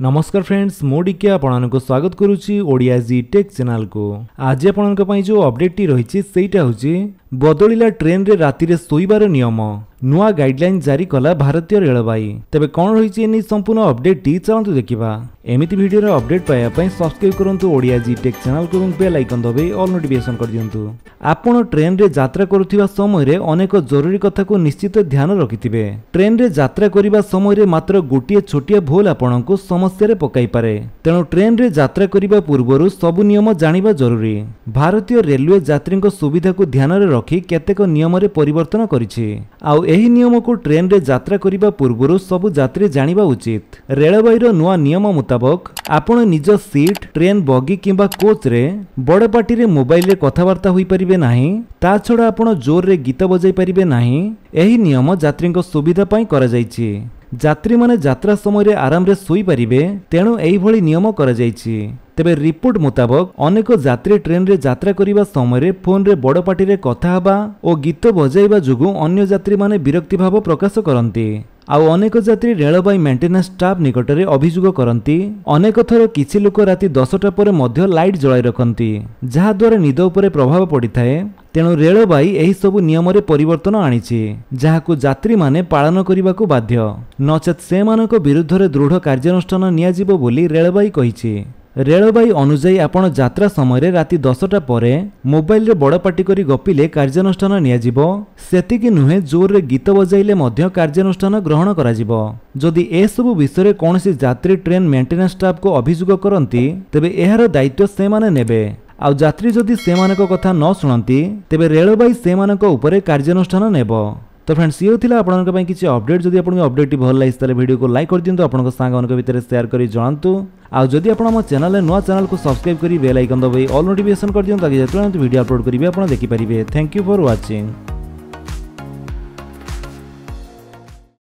नमस्कार फ्रेंड्स मोडिके आपको स्वागत करुच्ची ओडिया जी टेक चैनल को। आज आपण जो अपडेट टी रही सेटा हूँ बदलिला ट्रेन रे राति रे सोइबार नियम नुआ गाइडलाइन जारी कला भारतीय रेलवाई। तेबे कौन रही संपूर्ण अपडेट टी चलतु देखा। एमिति वीडियो रे अपडेट पाइबा सब्सक्राइब करंतु ओडिया जी टेक चैनल को बेल आइकन दबाई ऑल नोटिफिकेशन कर दियंतु। आपण ट्रेन रे यात्रा करुथिबा समय रे अनेक जरूरी कथा को निश्चित ध्यान रखिथिबे। ट्रेन रे यात्रा करिबा समय रे मात्र गोटिए छोटिया भूल आपनको समस्या रे पकाई पारे। तेणु ट्रेन रे यात्रा करिबा पूर्वरु सबु नियम जानिबा जरूरी। भारतीय रेलवे यात्री सुविधा को ध्यान रे रखी केतेक नियम रे परिवर्तन करिछि। आउ एही नियम को ट्रेन रे यात्रा करिबा पूर्वरु सबु यात्री जानिबा उचित। रेलवाई रो नुआ नियम मुताबक आपण निज सीट ट्रेन बगी किंबा कोच रे बड़ पार्टी रे मोबाइल रे कथावार्ता होई परिबे नाही। ता छडा आपण जोर रे गीत बजाई परिबे नाही। एही नियम यात्री सुविधा पई करा जायछि। यात्री माने यात्रा समय रे आराम रे सोई परिबे। तेणु एही भली नियम करा जायछि। तेबे रिपोर्ट मुताबक अनेक यात्री ट्रेन रे यात्रा करिबा समय रे फोन रे बड़ पार्टी रे कथा हबा और गीत बजाइबा जुगु अन्य यात्री माने विरक्ति भाव प्रकाश करंती। आउ अनेक यात्री रेलवाई मेंटेनेंस स्टाफ निकट रे अभियोग करंती। अनेक थर किछि लोक राति 10टा पर मध्य लाइट जळाई रखंती जहा द्वारा निद उपरे प्रभाव पड़िथाए। तेणु रेलवाई एही सबु नियम रे परिवर्तन आनिछि जहाकु यात्री माने पालन करिबाकू बाध्य। नचेत से मानक विरुद्ध रे दृढ़ कार्यानुष्ठान नियाजिबो बोली रेलवाई कहिछि। रेलवाई अनुसायी आपण यात्रा समय रे राति 10टा परे मोबाइल रे बड़ पार्टी करी गपिले कार्यानुष्ठान नियाजिबो। सेतिकी नुहे जोर रे गीत बजाइले मध्य कार्यानुष्ठान ग्रहण कराजिबो। जदि ए सबु विषय रे कोनोसी यात्री ट्रेन मेंटेनेंस स्टाफ को अभियोग करंती तेबे एहार दायित्व से माने नेबे। आउ यात्री जदि से मानक कथा न सुनंती तेबे रेलवाई से मानक उपरे कार्यानुष्ठान नेबो। तो फ्रेंड्स ये थिला आपनका पई किछि अपडेट। जदि आपन अपडेट भल लागिस ताले वीडियो को लाइक कर दियंतु। आपनका सांग मानक भितर शेयर करी जणांतु। आ जदि आपन हम चैनल रे नुआ चैनल को सब्सक्राइब करी बेल आइकन दबाई ऑल नोटिफिकेशन कर दियंतु ताकि जेतुरंत वीडियो अपलोड करिवे आपन देखि परिबे। Thank you for watching.